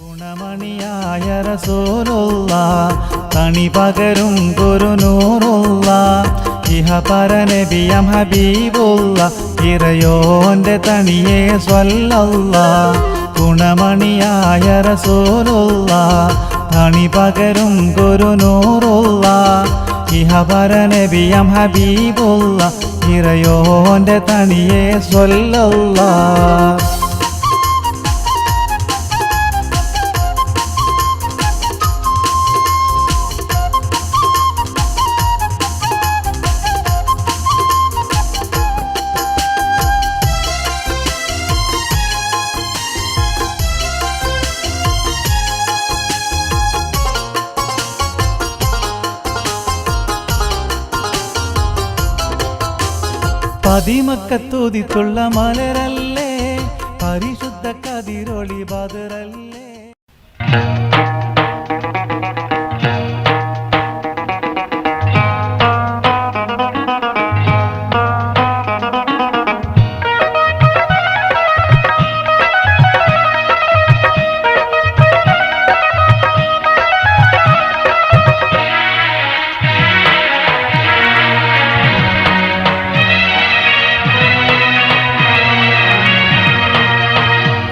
ഗുണമണിയായ റസൂലുള്ളാഹ് തണി പകരും ഗുരുനൂറുള്ളാഹ് ഇഹപര നബിയം ഹബീബുള്ളാഹ് ഇറയോന്റെ തണിയേ സ്വല്ലല്ലാഹ്. ഗുണമണിയായ റസൂലുള്ളാഹ് തണി പകരും ഗുരുനൂറുള്ളാഹ് ഇഹപര നബിയം ഹബീബുള്ളാഹ് ഇറയോന്റെ തണിയേ സ്വല്ലല്ലാഹ്. പതിമക്കത്തുതിത്തുള്ള മലരല്ലേ പരിശുദ്ധ കതിരൊളി ബദറല്ലേ.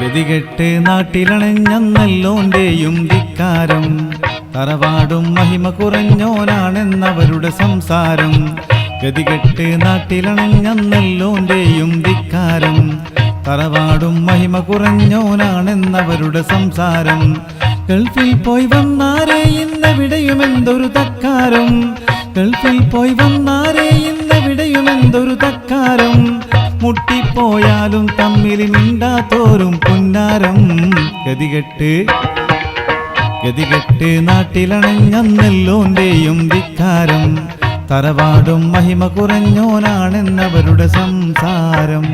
ഗതികെട്ട് നാട്ടിലണഞ്ഞന്നല്ലോന്റെയും ധിക്കാരം തറവാടും മഹിമ കുറഞ്ഞോനാണെന്നവരുടെ സംസാരം. ഗതികെട്ട് നാട്ടിലണഞ്ഞന്നല്ലോന്റെയും ധിക്കാരം തറവാടും മഹിമ കുറഞ്ഞോനാണെന്നവരുടെ സംസാരം. ഗൾഫിൽ പോയി വന്നാരേ ഇന്നെവിടെയുമെന്തൊരു തക്കാരം. ഗൾഫിൽ പോയി വന്നാരേ ഇന്നെവിടെയുമെന്തൊരു തക്കാരം. മുട്ടിപ്പോയാലും തമ്മിൽ മിണ്ടാത്തോരും പുന്നാരം. ഗതികെട്ട് നാട്ടിലണഞ്ഞന്നല്ലോന്റെയും ധിക്കാരം തറവാടും മഹിമ കുറഞ്ഞോനാണെന്നവരുടെ സംസാരം.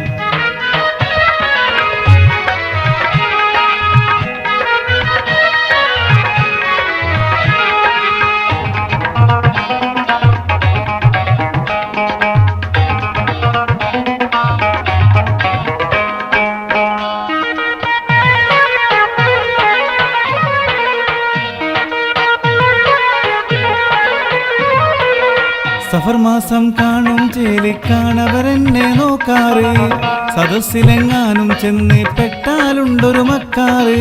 സഫർ മാസം കാണും ചേലിക്കാണവരെന്നെ നോക്കാറ്. സദസ്സിലെങ്ങാനും ചെന്ന് പെട്ടാലുണ്ടൊരു മക്കാറ്.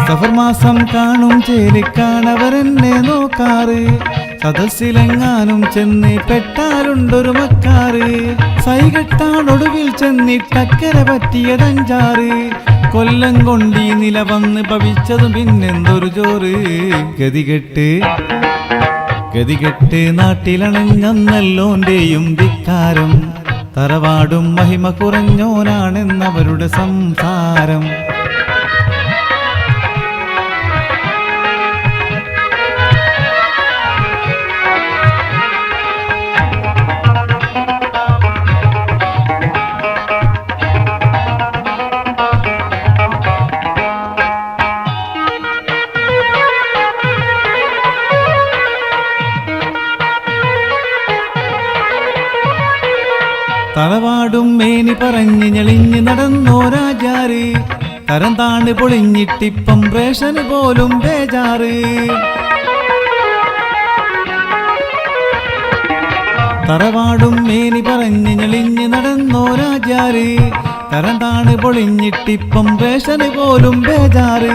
സഫർ മാസം കാണും ചേലിക്കാണവരെന്നെ നോക്കാറ്. സദസ്സിലെങ്ങാനും ചെന്ന് പെട്ടാലുണ്ടൊരു മക്കാറ്. സൈകെട്ടാണൊടുവിൽ ചെന്നിട്ടക്കര പറ്റിയതഞ്ചാറ്. കൊല്ലം കൊണ്ടീ നില വന്ന് ഭവിച്ചതും പിന്നെന്തൊരു ചോറ്. ഗതികെട്ട് നാട്ടിലണഞ്ഞന്നല്ലോന്റെയും ധിക്കാരം തറവാടും മഹിമ കുറഞ്ഞോനാണെന്നവരുടെ സംസാരം. തറവാടും മേനി പറഞ്ഞ് ഞെളിഞ്ഞ് നടന്നോരാജാറ്. തരം താണ് പൊളിഞ്ഞിട്ടിപ്പം റേഷന് പോലും ബേജാറ്. തറവാടും മേനി പറഞ്ഞ് ഞെളിഞ്ഞ് നടന്നോരാജാറ്. തരം താണ് പൊളിഞ്ഞിട്ടിപ്പം റേഷന് പോലും ബേജാറ്.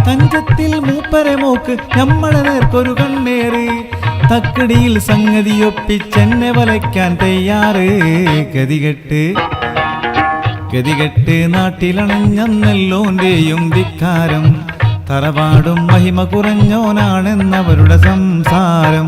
തഞ്ചത്തിൽ മൂപ്പരെ മോക്ക് നമ്മളെ നേർക്കൊരു കണ്ണേറ്. തക്കടിയിൽ സംഗതിയൊപ്പിച്ചെന്നെ വലയ്ക്കാൻ തയ്യാറ്. ഗതികെട്ട് നാട്ടിലണഞ്ഞന്നല്ലോന്റെയും ധിക്കാരം തറവാടും മഹിമ കുറഞ്ഞോനാണെന്നവരുടെ സംസാരം.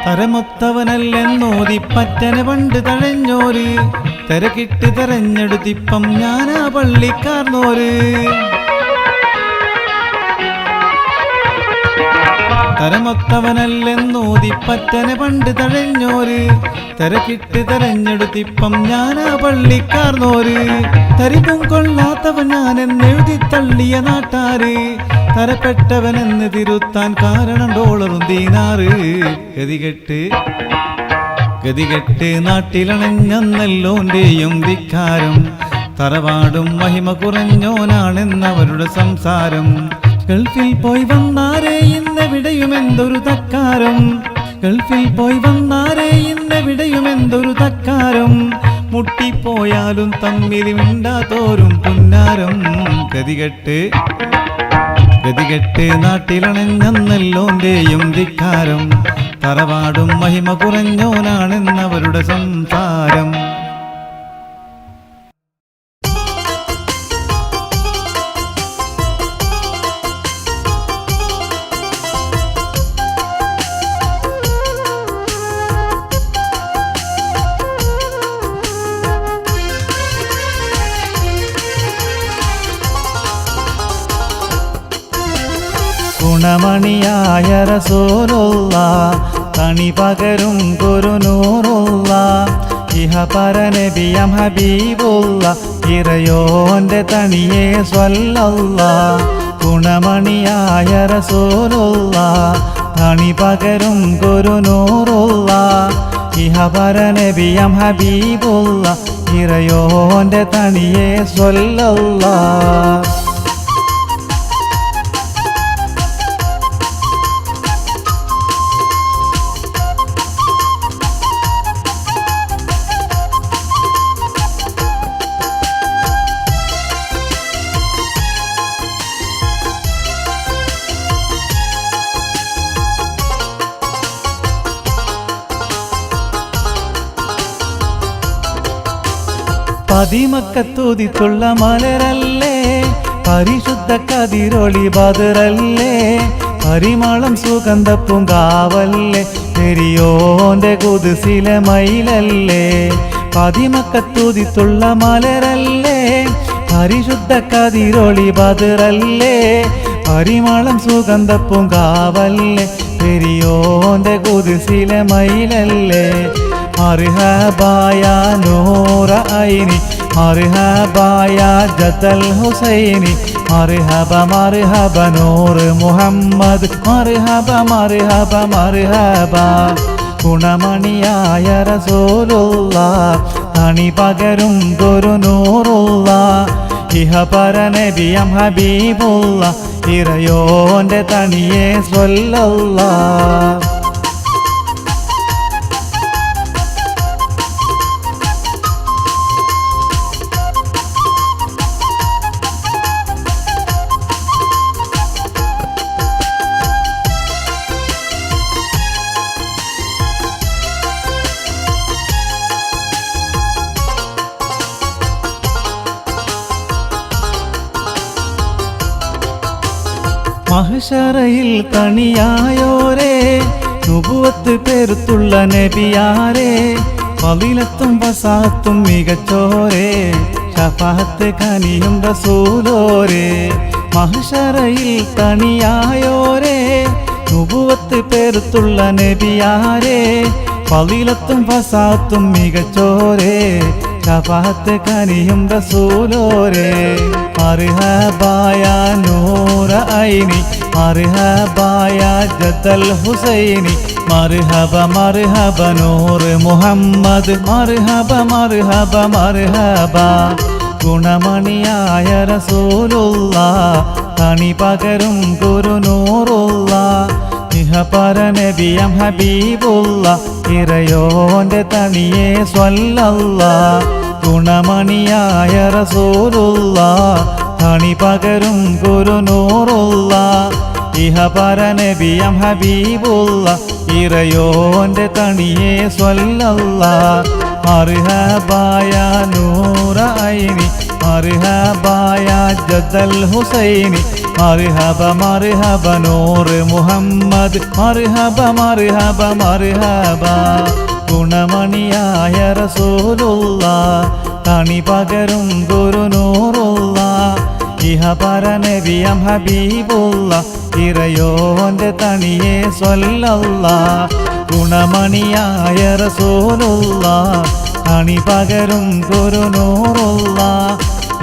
തരമൊത്തവനല്ലെന്നോതി പറ്റനെ പണ്ട് തഴഞ്ഞോര്. തിരക്കിട്ട് തെരഞ്ഞെടുത്തിപ്പം ഞാനാ പള്ളിക്കാർന്നോര്. തരമൊത്തവനല്ലെന്നൂതിപ്പറ്റനെ പണ്ട് തഴഞ്ഞോര് തിരക്കിട്ട് തെരഞ്ഞെടുത്തിപ്പം ഞാനാ പള്ളിക്കാർന്നോര് തരിപ്പും കൊള്ളാത്തവൻ ഞാനെന്നെഴുതി തള്ളിയ നാട്ടാര് തരപ്പെട്ടവനെന്ന് തിരുത്താൻ കാരണം ഡോളറും ദീനാറ് ഗതികെട്ട് നാട്ടിലണഞ്ഞെന്നല്ലോന്റെയും ധിക്കാരം തറവാടും മഹിമ കുറഞ്ഞോനാണെന്നവരുടെ സംസാരം ഗൾഫിൽ പോയി വന്നാരേ ഇന്നെവിടെയുമെന്തൊരു തക്കാരം ഗൾഫിൽ പോയി വന്നാരേ ഇന്നെവിടെയുമെന്തൊരു തക്കാരം മുട്ടിപ്പോയാലും തമ്മിൽ മിണ്ടാത്തോരും പുന്നാരം ഗതികെട്ട് നാട്ടിലണഞ്ഞെന്നല്ലോന്റെയും ധിക്കാരം തറവാടും മഹിമ കുറഞ്ഞോനാണെന്നവരുടെ സംസാരം ഗുണമണിയായ റസൂലുള്ള തണി പകരും ഗുരുനൂറുള്ള ഇഹ പരനബിയം ഹബീബുള്ള ഇറയോന്റെ തണിയെ സ്വല്ലല്ലാഹ് ഗുണമണിയായ റസൂലുള്ള തണി പകരും ഗുരുനൂറുള്ള ഇഹ പരനബിയം ഹബീബുള്ള ഇറയോന്റെ തണിയെ സ്വല്ലല്ലാഹ് പതിമക്കത്തൂതിത്തുള്ള മലരല്ലേ പരിശുദ്ധ കതിരൊളി ബദറല്ലേ പരിമളം സുഗന്ധപ്പൂങ്കാവല്ലേ പെരിയോന്റെ കുതിസിലെ മയിലല്ലേ പതിമക്കത്തൂതിത്തുള്ള മലരല്ലേ പരിശുദ്ധ കതിരൊളി ബദറല്ലേ പരിമളം സുഗന്ധപ്പൂങ്കാവല്ലേ പെരിയോന്റെ കുതിസിലെ മയിലല്ലേ മർഹബായ നൂറ ഐനി മർഹബായ ജദൽ ഹുസൈനി മർഹബ മർഹബ നൂർ മുഹമ്മദ് മർഹബ മർഹബ മർഹബ ഗുണമണിയായ റസൂലുള്ളാഹ് തണി പകരും ഗുരുനൂറുള്ളാഹ് ഇഹ പരനബിയം ഹബീബുള്ളാഹ് ഇറയോന്റെ തണിയെ സ്വല്ലല്ലാഹ് മഹ്ശറയിൽ തണിയായോരേ നുബുവത്ത് പെരുത്തുള്ള നബിയാരേ ഫളീലത്തും വസാത്തും മികച്ചോരേ ശഫാഅത്ത് കനിയും റസൂലോരേ മഹ്ശറയിൽ തണിയായോരേ നുബുവത്ത് പെരുത്തുള്ള നബിയാരേ ഫളീലത്തും വസാത്തും മികച്ചോരേ ശഫാഅത്ത് കനിയും റസൂലോരേ മർഹബായ നൂറ ഐനി മർഹബായ ജദൽ ഹുസൈനി മർഹബ മർഹബ നൂർ മുഹമ്മദ് മർഹബ മർഹബ മർഹബ ഗുണമണിയായ റസൂലുള്ളാഹ് തണി പകരും ഗുരുനൂറുള്ളാഹ് ഇഹ പരനബിയം ഹബീബുള്ളാഹ് ഇറയോന്റെ തണിയെ സ്വല്ലല്ലാഹ് ഗുണമണിയായ റസൂലുള്ളാഹ് തണി പകരും ഗുരുനൂറുള്ളാഹ് ഇഹ പരനബിയം ഹബീബുള്ളാഹ് ഇറയോന്റെ തണിയെ സ്വല്ലല്ലാഹ് മർഹബായ നൂറ ഐനി മർഹബായ ജദൽ ഹുസൈനി മർഹബ മർഹബ നൂർ മുഹമ്മദ് മർഹബ മർഹബ മർഹബ ഗുണമണിയായ റസൂലുള്ളാഹ് തണി പകരും ഗുരുനൂറുള്ളാഹ് ഇഹ പരനബിയം ഹബീബുള്ളാഹ് ഇറയോന്റെ ഹബീബോന്റെ തണിയെ സ്വല്ലല്ലാ ഗുണമണിയായ റസൂലുള്ള തണി പകരും ഗുരുനൂറുള്ള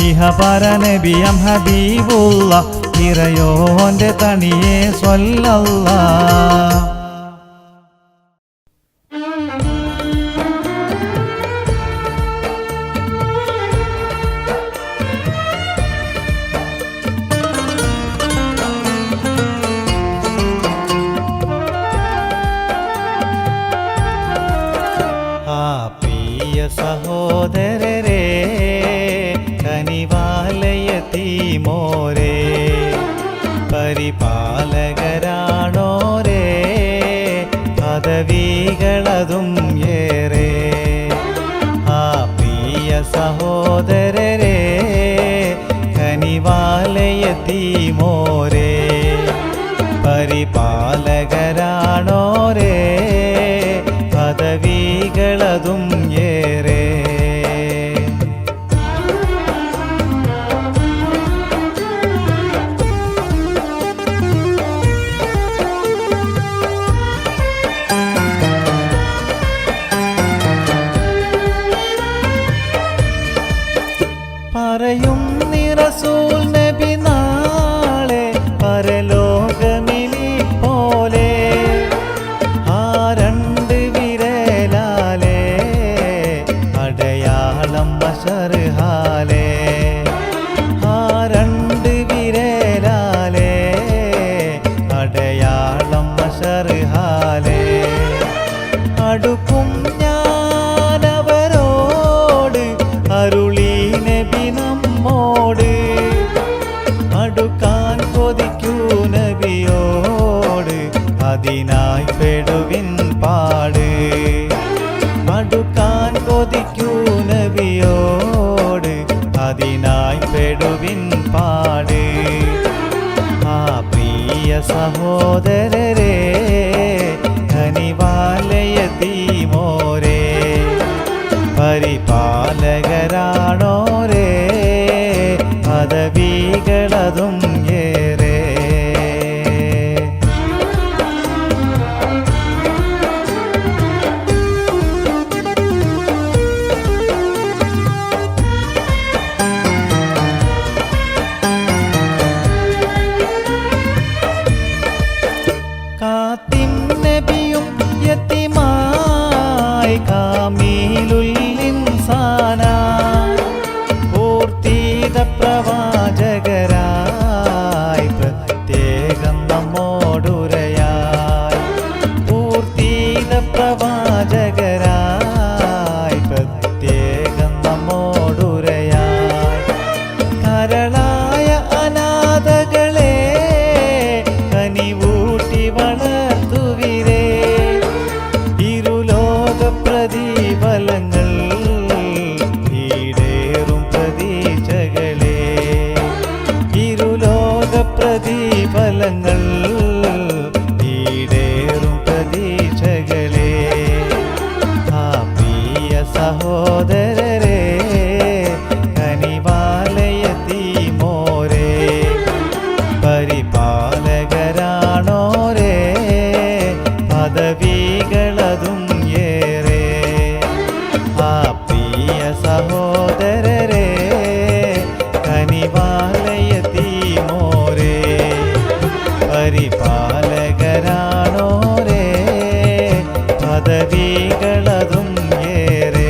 ഇഹപര നബിയം ഹബീബുള്ള ഇറയോന്റെ തണിയെ സ്വല്ലല്ലാ സഹോദരരെ കനിവാലയതീമോരേ പരിപാലകരാണോരേ പദവികളതും ഏറെ ആ പ്രിയ സഹോദരരെ കനിവാലയതീമോരേ പരിപാലകരാണോരേ പദവികളതും ഏറെ പറയും റസൂൽ നബി നാളെ പരലോകമിലി പോലെ ആ രണ്ട് വിരലാലേ അടയാളം മശർഹാലേ ആ രണ്ട് വിരലാലേ അടയാളം മശർഹാലേ അടുക്കും ഞാനവരോട് അരുളി നബി നമ്മോട് അടുക്കാൻ കൊതിക്കൂ നബിയോട് അതിനായി പെടുവിൻ പാട് അടുക്കാൻ കൊതിക്കൂ നബിയോട് അതിനായി പെടുവിൻ പാട് ആ പ്രിയ സഹോദരരെ കനിവാലയതീമോരേ പരിപാലകരാണോരേ പദവികളതും ഏറെ കാത്തിം നബിയും യതീമായി കാമീലുൽ ഇൻസാന പൂർത്തിത പ്രവാചകരായി പ്രത്യേകം നമ്മോടുരയായി പൂർത്തിത പ്രവാചകരായി പ്രത്യേകം നമ്മോടുരയായി കരളായ അനാഥകളെ കനിവൂട്ടി വളർത്തുവിരേ ഇരുലോക പ്രതിഫലങ്ങൾ ഈടേറും പ്രതീക്ഷകളെ ഇരുലോക പ്രതിഫലങ്ങൾ ഈടേറും പ്രതീക്ഷകളെ ആ പ്രിയ സഹോദരരെ കനിവാലയതീമോരേ പരിപാലകരാണോരേ പദവികളതും ഏറെ ആ പ്രിയ സഹോദരരെ കനിവാലയതീമോരേ പരിപാലകരാണോരേ പദവികളതും ഏറെ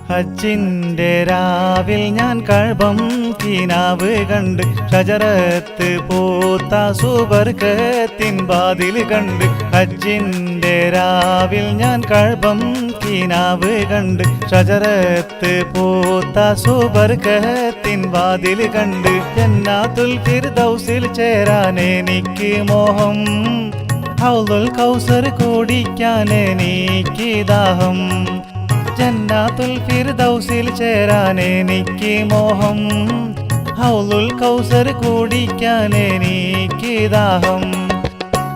ഹജ്ജിന്റെ രാവിൽ ഞാൻ കഴബം കിനാവ് കണ്ട് ഷജറത്ത് പൂത്ത സുബർക്കത്തിൻ വാതിൽ കണ്ട് ഹജ്ജിന്റെ ഹജ്ജിൻ്റെ രാവിൽ ഞാൻ കഅബം കിനാവ് കണ്ട് ഷജറത്ത് പൂത്ത സുബർക്കത്തിൻ വാതിൽ കണ്ട് ജന്നാത്തുൽ ഫിർദൗസിൽ ചേരാൻ എനിക്ക് മോഹം ഹൗദുൽ കൗസർ കുടിക്കാൻ എനിക്ക് ദാഹം ജന്നാത്തുൽ ഫിർദൗസിൽ ചേരാൻ എനിക്ക് മോഹം ഹൗദുൽ കൗസർ കുടിക്കാൻ എനിക്ക് ദാഹം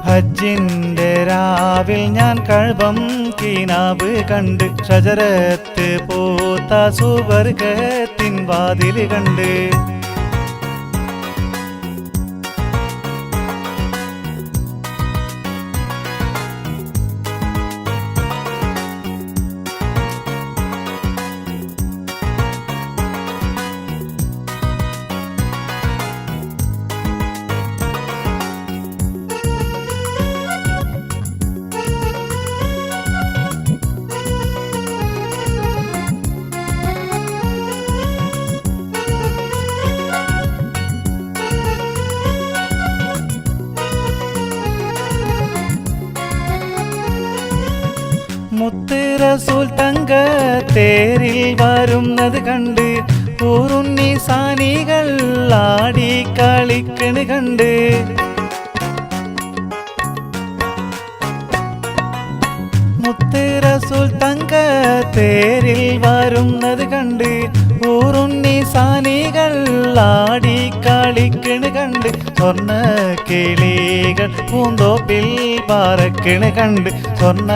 ഹജ്ജിൻ്റെ രാവിൽ ഞാൻ കഅബം കിനാവ് കണ്ട് ഷജറത്ത് പൂത്ത സുബർക്കത്തിൻ വാതിൽ കണ്ട് മുത്ത് റസൂൽ തങ്ക തേരിൽ വരുന്നത് കണ്ട് ഊറുണ്ണി സാനികൾ ആടി കളിക്കണ് കണ്ട് മുത്ത് റസൂൽ തങ്ക തേരിൽ വരുന്നത് കണ്ട് ഊറുണ്ണി സാനികൾ ആടി കളിക്കണ് കണ്ട് സ്വർണ്ണ കിളികൾ പൂന്തോപ്പിൽ പറക്കണ് കണ്ട് സ്വർണ്ണ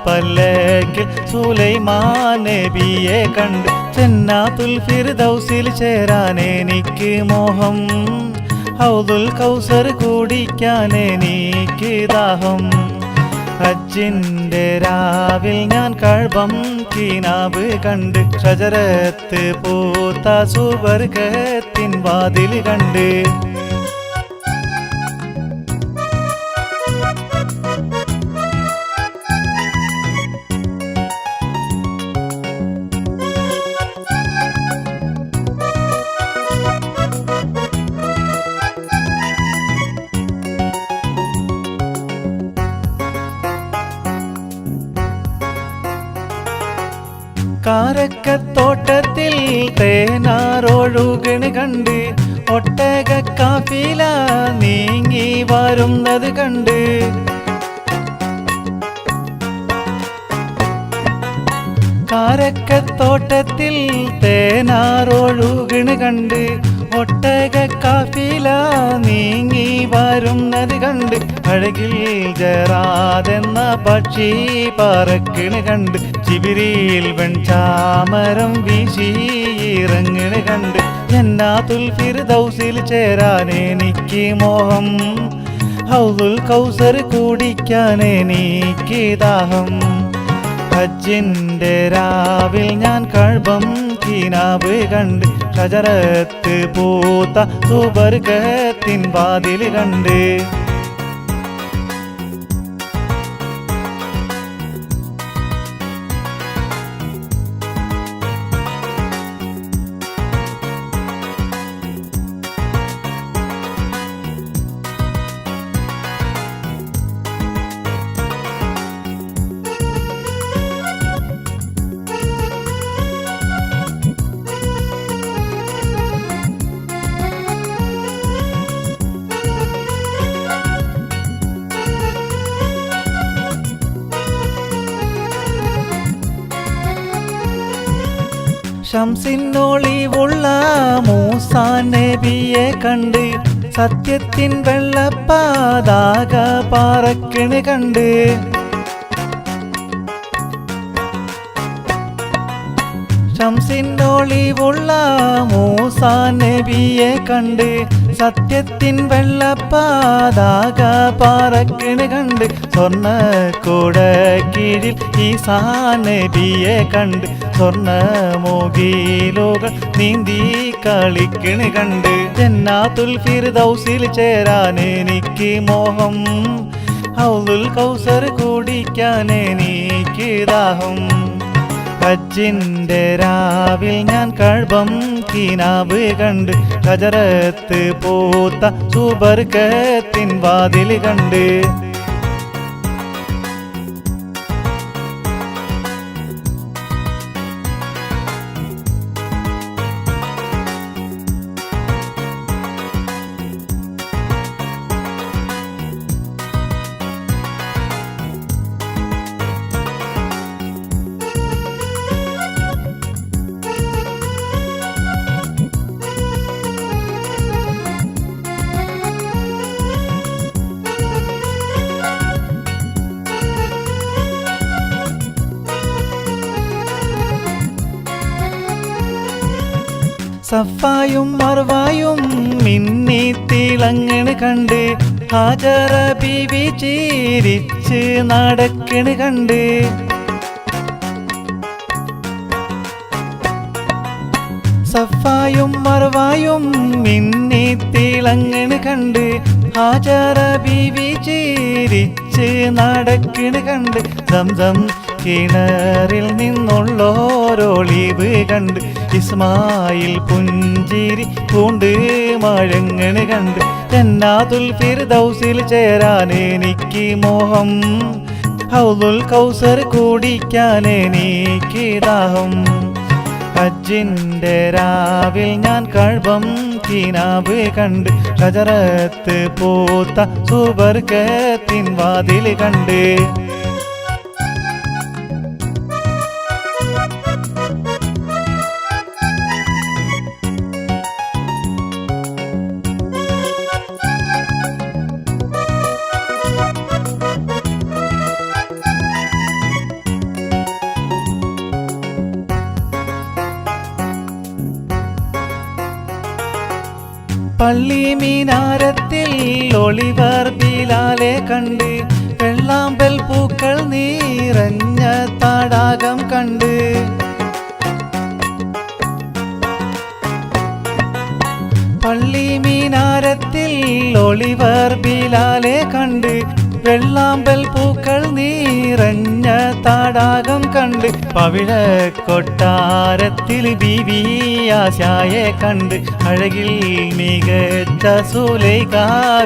പല്ലക്കിൽ സുലൈമാൻ നബിയെ കണ്ട് ജന്നാത്തുൽ ഫിർദൗസിൽ ചേരാൻ എനിക്ക് മോഹം ഹൗദുൽ കൗസർ കുടിക്കാൻ എനിക്ക് ദാഹം ഹജ്ജിൻ്റെ രാവിൽ ഞാൻ കഅബം കിനാവ് കണ്ട് ഷജറത്ത് പൂത്ത സുബർക്കത്തിൻ വാതിൽ കണ്ട് കാരക്കത്തോട്ടത്തിൽ തേനാറൊഴുകണ് കണ്ട് ഒട്ടക കാഫില നീങ്ങി വരുന്നത് കണ്ട് കാരക്കത്തോട്ടത്തിൽ തേനാറൊഴുകണ് കണ്ട് ഒട്ടക കാഫില നീങ്ങി വരുന്നത് കണ്ട് അഴകിൽ ജറാതെന്ന പക്ഷി പറക്കണ് കണ്ട് ജിബ്രീൽ വെൺചാമരം വീശി ഇറങ്ങണ് കണ്ട് ജന്നാത്തുൽ ഫിർദൗസിൽ ചേരാൻ എനിക്ക് മോഹം ഹൗദുൽ കൗസർ കുടിക്കാൻ എനിക്ക് ദാഹം ഹജ്ജിൻ്റെ രാവിൽ ഞാൻ കഅബം കിനാവ് കണ്ട് ഷജറത്ത് പൂത്ത സുബർക്കത്തിൻ വാതിൽ കണ്ട് ശംസിനൊളിവുള്ള മൂസാ നബിയെ കണ്ട് സത്യത്തിൻ വെള്ളപ്പാതാക പാറക്കണ് കണ്ട് ശംസിനൊളിവുള്ള മൂസാ നബിയെ കണ്ട് സത്യത്തിൻ വെള്ളപ്പാതാക പാറക്കണ് കണ്ട് സ്വർണ്ണ കൂട കീഴിൽ ഈസാ നബിയെ കണ്ട് സ്വർണ്ണ മോഗീലോകൾ നീന്തി കളിക്കണ് കണ്ട് ജന്നാത്തുൽ ഫിർദൗസിൽ ചേരാൻ എനിക്ക് മോഹം ഹൗദുൽ കൗസർ കുടിക്കാൻ എനിക്ക് ദാഹം ഹജ്ജിൻ്റെ രാവിൽ ഞാൻ കഅബം കിനാവ് കണ്ട് ഷജറത്ത് പൂത്ത സുബർക്കത്തിൻ വാതിൽ കണ്ട് സഫായും മർവായും മിന്നി തിളങ്ങണ് കണ്ട് ഹാജറ ബീവി ചിരിച്ച് നടക്കണ് കണ്ട് സഫായും മർവായും മിന്നി തിളങ്ങണ് കണ്ട് ഹാജറ ബീവി ചിരിച്ച് നടക്കണ് കണ്ട് സംസം കിണറിൽ നിന്നുള്ളോരൊളിവ് കണ്ട് ഇസ്മായിൽ പുഞ്ചിരി പൂണ്ട് മഴങ്ങണ് കണ്ട് ജന്നാത്തുൽ ഫിർദൗസിൽ ചേരാൻ എനിക്ക് മോഹം ഹൗദുൽ കൗസർ കുടിക്കാൻ എനിക്ക് ദാഹം ഹജ്ജിന്റെ രാവിൽ ഞാൻ കഴബം കിനാബ് കണ്ട് ഷജറത്ത് പൂത്ത സുബർക്കത്തിൻ വാതിൽ കണ്ട് പള്ളി മീനാരത്തിൽ ഒളിവർ ബിലാലെ കണ്ട് വെള്ളാമ്പൽ പൂക്കൾ നിറഞ്ഞ തടാകം കണ്ട് പള്ളി മീനാരത്തിൽ ഒളിവർ ബിലാലെ കണ്ട് വെള്ളാമ്പൽ പൂക്കൾ നിറഞ്ഞ തടാകം കണ്ട് പവിഴ കൊട്ടാരത്തിൽ ബീവി ആശായെ കണ്ട് അഴകിൽ മികച്ച സുലൈഖ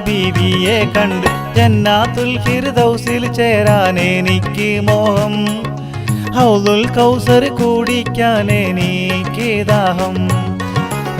ബീവിയെ കണ്ട് ജന്നാത്തുൽ ഫിർദൗസിൽ ചേരാൻ എനിക്ക് മോഹം ഹൗദുൽ കൗസർ കുടിക്കാൻ എനിക്ക് ദാഹം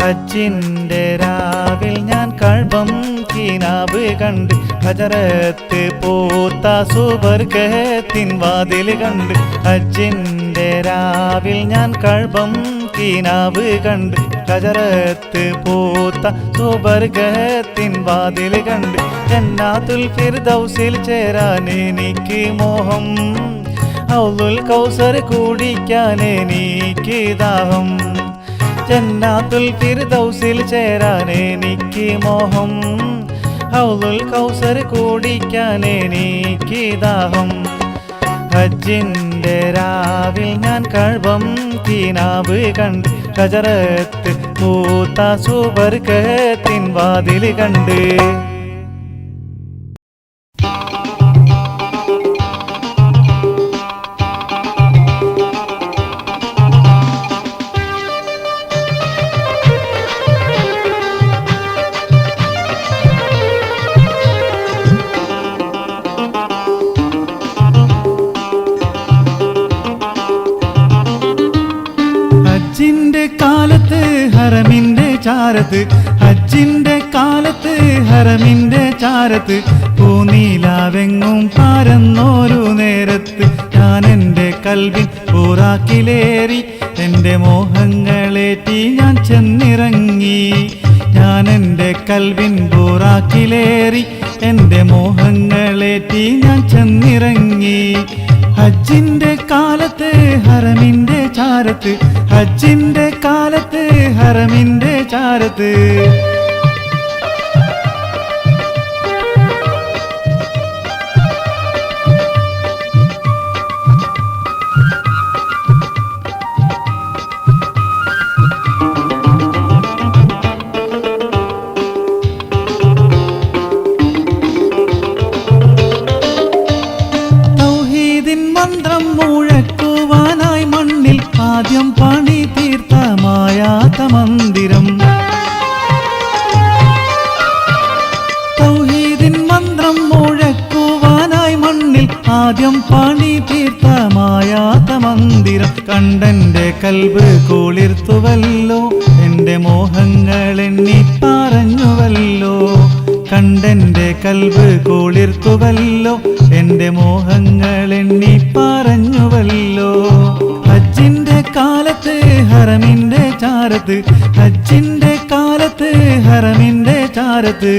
ഹജ്ജിന്റെ രാവിൽ ഞാൻ കഴബം കിനാബ് കണ്ട് ഹജറത്ത് പൂത്ത സുബർക്കത്തിൻ വാതിൽ കണ്ട് ഹജ്ജിന്റെ രാവിൽ ഞാൻ കഴബം കിനാബ് കണ്ട് ഹജറത്ത് പൂത്ത സുബർക്കത്തിൻ വാതിൽ കണ്ട് ജന്നാത്തുൽ ഫിർദൗസിൽ ചേരാൻ എനിക്ക് മോഹം ഹൗദുൽ കൗസർ കുടിക്കാൻ എനിക്ക് ദാഹം ജന്നാത്തുൽ ഫിർദൗസിൽ ചേരാൻ എനിക്ക് മോഹം ഹൗദുൽ കൗസർ കുടിക്കാൻ എനിക്ക് ദാഹം ഹജ്ജിന്റെ രാവിൽ ഞാൻ കഴബം കിനാബ് കണ്ട് ഷജറത്ത് പൂത്ത സുബർക്കത്തിൻ വാതിൽ കണ്ട് ഹജ്ജിന്റെ കാലത്ത് ഹറമിന്റെ ചാരത്ത് ഹജ്ജിന്റെ കാലത്ത് ഹറമിന്റെ ചാരത്ത് പൂനീലാവെങ്ങും പാരന്നോരു നേരത്ത് ഞാൻ എൻ്റെ കൽവിൻ പൂറാക്കിലേറി എൻ്റെ മോഹങ്ങളേറ്റി ഞാൻ ചെന്നിറങ്ങി ഞാൻ എൻ്റെ കൽവിൻ പൂറാക്കിലേറി എൻ്റെ മോഹങ്ങളേറ്റി ഞാൻ ചെന്നിറങ്ങി ഹജ്ജിന്റെ കാലത്ത് ഹറമിന്റെ ചാരത്ത് ഹജ്ജിന്റെ കാലത്ത് ഹറമിന്റെ ചാരത്ത് മന്ത്രം മുഴക്കുവാനായി മണ്ണിൽ ആദ്യം പണി തീർത്ത മായാത്ത മന്ദിരം തൗഹീദിൻ മന്ത്രം മുഴക്കുവാനായി മണ്ണിൽ ആദ്യം പണി തീർത്ത മായാത്ത മന്ദിരം കണ്ടെൻ്റെ കൽബ് കുളിർത്തുവല്ലോ എൻ്റെ മോഹങ്ങൾ എണ്ണി പറഞ്ഞുവല്ലോ കണ്ടെൻ്റെ കൽബ് കുളിർത്തുവല്ലോ എൻ്റെ മോഹങ്ങൾ എണ്ണി പറഞ്ഞുവല്ലോ ഹജ്ജിന്റെ കാലത്ത് ഹറമിന്റെ ചാരത്ത് ഹജ്ജിന്റെ കാലത്ത് ഹറമിന്റെ ചാരത്ത്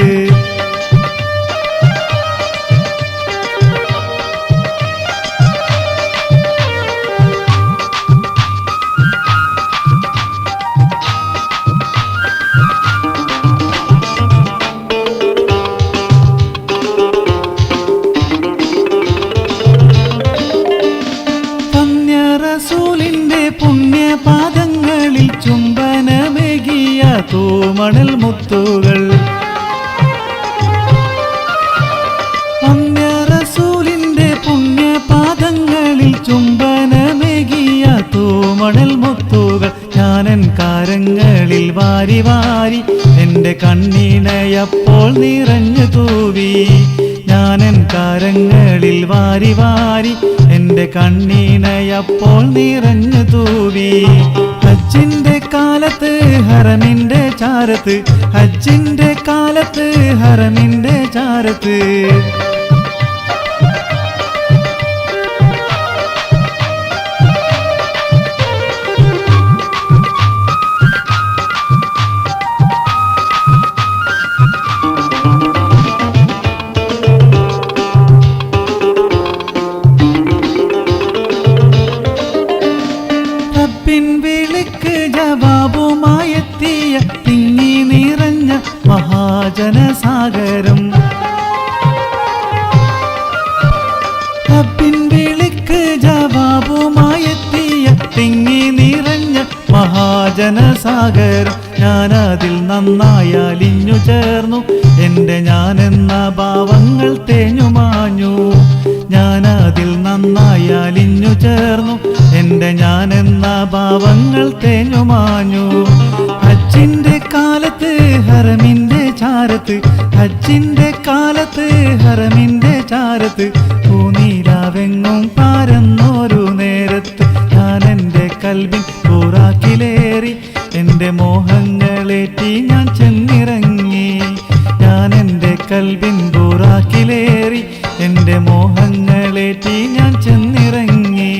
തൂമണൽ മുത്തുകൾ. റസൂലിന്റെ പുണ്യപാദങ്ങളിൽ ചുംബനമേകിയ തൂമണൽ മുത്തുകൾ ഞാനൻ കാരങ്ങളിൽ വാരി വാരി എൻ്റെ കണ്ണിണയപ്പോൾ നിറഞ്ഞു തൂവി. ഞാനൻ കാരങ്ങളിൽ വാരി വാരി എൻ്റെ കണ്ണിണയപ്പോൾ നിറഞ്ഞു തൂവി. ഹജ്ജിന്റെ കാലത്ത് ഹറമിന്റെ ചാരത്ത്, ഹജ്ജിന്റെ കാലത്ത് ഹറമിന്റെ ചാരത്ത് വിളിക്ക് ജവാബുമായെത്തിയ തിങ്ങി നിറഞ്ഞ മഹാജനസാഗരം. റബ്ബിൻ വിളിക്ക് ജവാബുമായെത്തിയ തിങ്ങി നിറഞ്ഞ മഹാജനസാഗരം. ഞാനതിൽ നന്നായി അലിഞ്ഞു ചേർന്നു, എൻ്റെ ഞാനെന്ന ഭാവങ്ങൾ തേഞ്ഞുമാഞ്ഞു. ഞാനതിൽ നന്നായി അലിഞ്ഞു ചേർന്നു, എൻ്റെ ഞാനെന്ന ഭാവങ്ങൾ തേഞ്ഞുമാഞ്ഞു. ഹജ്ജിന്റെ കാലത്ത് ഹറമിന്റെ ചാരത്ത്, ഹജ്ജിന്റെ കാലത്ത് ഹറമിന്റെ ചാരത്ത് പൂനീലാവെങ്ങും പാരന്നൊരു നേരത്ത് ഞാനെൻ്റെ കൽബിൻ പൂറാക്കിലേറി എൻ്റെ മോഹങ്ങളേറ്റി ഞാൻ ചെന്നിറങ്ങി. ഞാനെൻ്റെ കൽബിൻ പൂറാക്കിലേറി എൻ്റെ മോഹങ്ങളേറ്റി ഞാൻ ചെന്നിറങ്ങി.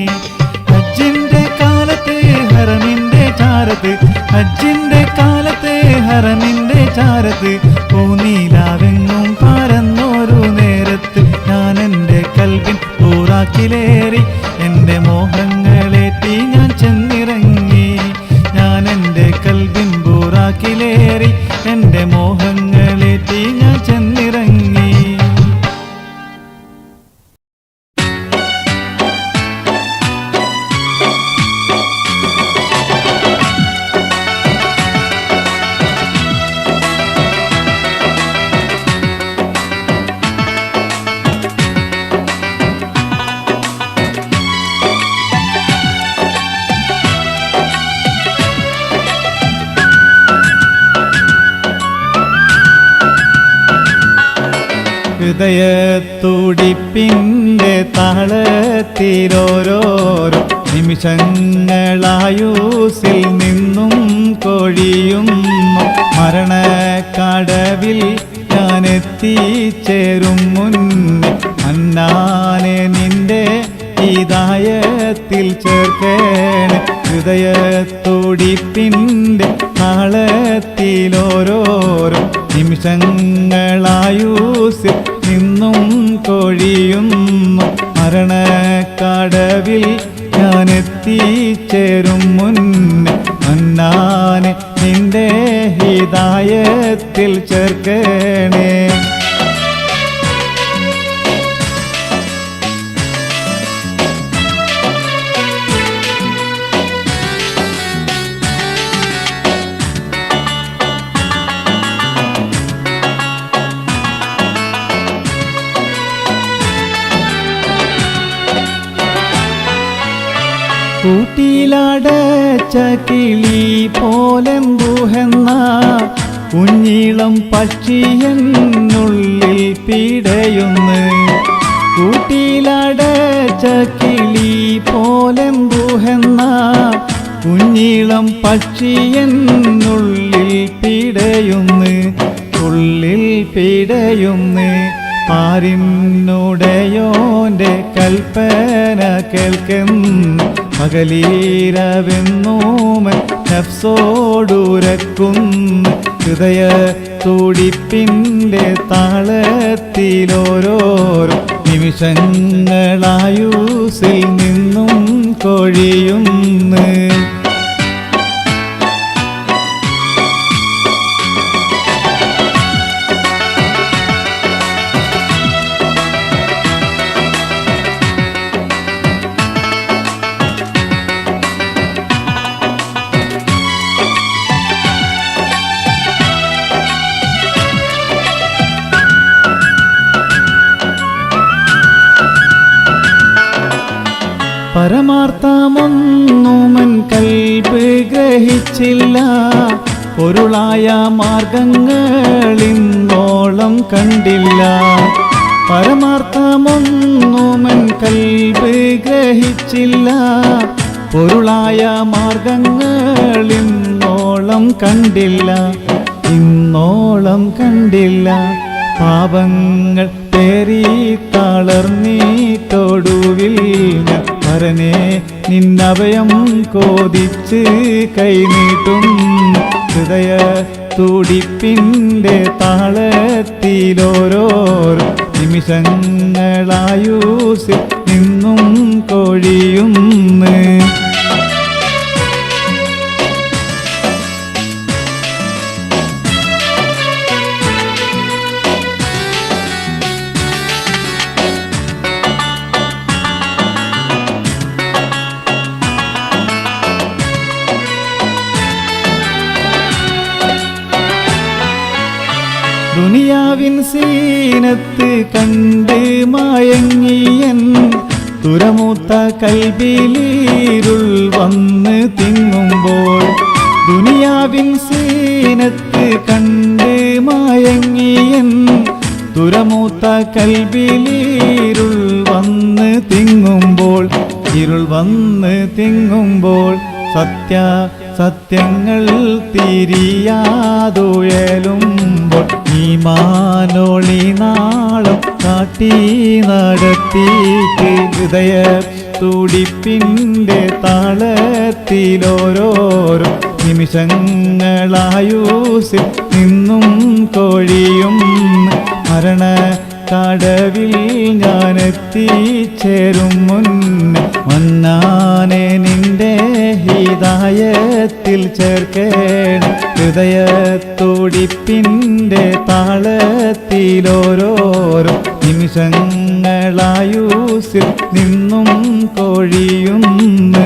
ഹജ്ജിന്റെ കാലത്ത് ഹറമിന്റെ ചാരത്ത്, ഹജ്ജിന്റെ കാലത്ത് ഹറമിന്റെ ചാരത്ത് പൂനീലാവെങ്ങും പരന്നൊരു നേരത്ത് ഞാനെൻ്റെ കൽബിൻ പൂറാക്കിലേറി എൻ്റെ മോഹങ്ങളേറ്റി ഞാൻ ചെന്നിറങ്ങി. ഞാനെൻ്റെ കൽബിൻ പൂറാക്കിലേറി എൻ്റെ മോഹങ്ങളേറ്റി ഞാൻ ചെന്നിറങ്ങി. ഹൃദയത്തുടിപ്പിൻ്റെ താളത്തിലോരോരോ നിമിഷങ്ങളായുസിൽ നിന്നും കൊഴിയുന്നു. മരണക്കടവിൽ ഞാൻ എത്തിച്ചേരും മുന്നേ അന്നാനെ നിന്റെ ഹിദായത്തിൽ ചേർക്കേണേ. ഹൃദയത്തുടിപ്പിൻ്റെ താളത്തിലോരോരോ നിമിഷങ്ങളായുസിൽ നിന്നും കൊഴിയുന്നു. മരണക്കടവിൽ ഞാൻ എത്തിച്ചേരും മുന്നേ അന്നാനെ നിന്റെ ഹിദായത്തിൽ ചേർക്കണേ. കൂട്ടിലടച്ച കിളി പോലെമ്പുഹെന്ന കുഞ്ഞിളം പക്ഷിയെന്നുള്ളിൽ പിടയുന്നു. കൂട്ടിലടച്ച കിളി പോലെമ്പുഹെന്ന കുഞ്ഞിളം പക്ഷിയെന്നുള്ളിൽ പിടയുന്നു, ഉള്ളിൽ പിടയുന്നു. പാരിനുടയോന്റെ കൽപ്പന കേൾക്കുന്നു. പകലീരവെന്നൂമൻ നഫ്സോടുരക്കുന്നു. ഹൃദയ തുടിപ്പിൻ്റെ താളത്തിലോരോരോ നിമിഷങ്ങളായുസിൽ നിന്നും കൊഴിയുന്നു. പരമാർത്ഥമൊന്നുമൻ കൽബ് ഗ്രഹിച്ചില്ല, പൊരുളായ മാർഗങ്ങളിന്നോളം കണ്ടില്ല. പരമാർത്ഥമൊന്നുമൻ കൽബ് ഗ്രഹിച്ചില്ല, പൊരുളായ മാർഗങ്ങളിന്നോളം കണ്ടില്ല, ഇന്നോളം കണ്ടില്ല. പാപങ്ങൾ പേറി തളർന്നീട്ടൊടുവിൽ ഞാൻ പരനെ നിന്നഭയം കോതിച്ച് കൈനീട്ടും. ഹൃദയ തുടിപ്പിൻ്റെ താളത്തിലോരോരോ നിമിഷങ്ങളായൂസിൽ നിന്നും കൊഴിയുന്നു. ദുനിയാവിൻ സീനത്ത് കണ്ട് മയങ്ങിയൻ തുരമൂത്ത കൽബിലീരുൾ വന്ന് തിങ്ങുമ്പോൾ. ദുനിയാവിൻ സീനത്ത് കണ്ട് മയങ്ങിയൻ തുരമൂത്ത കൽബിലീരുൾ വന്ന് തിങ്ങുമ്പോൾ. ഇരുൾ വന്ന് തിങ്ങുമ്പോൾ സത്യങ്ങൾ തിരിയാതുഴലുമ്പോൾ ഈമാനോളി നാളം കാട്ടി നടത്തിക്ക്. ഹൃദയ തുടിപ്പിൻ്റെ താളത്തിലോരോരോ നിമിഷങ്ങളായൂസിൽ നിന്നും കൊഴിയും. മരണ കടവിൽ ഞാനെത്തിച്ചേരും മുന്നേ മന്നാനെ നിന്റെ ഹിദായത്തിൽ ചേർക്കേണം. ഹൃദയത്തുടിപ്പിൻ്റെ താളത്തിലോരോരോ നിമിഷങ്ങളായൂസിൽ നിന്നും കൊഴിയുന്നു.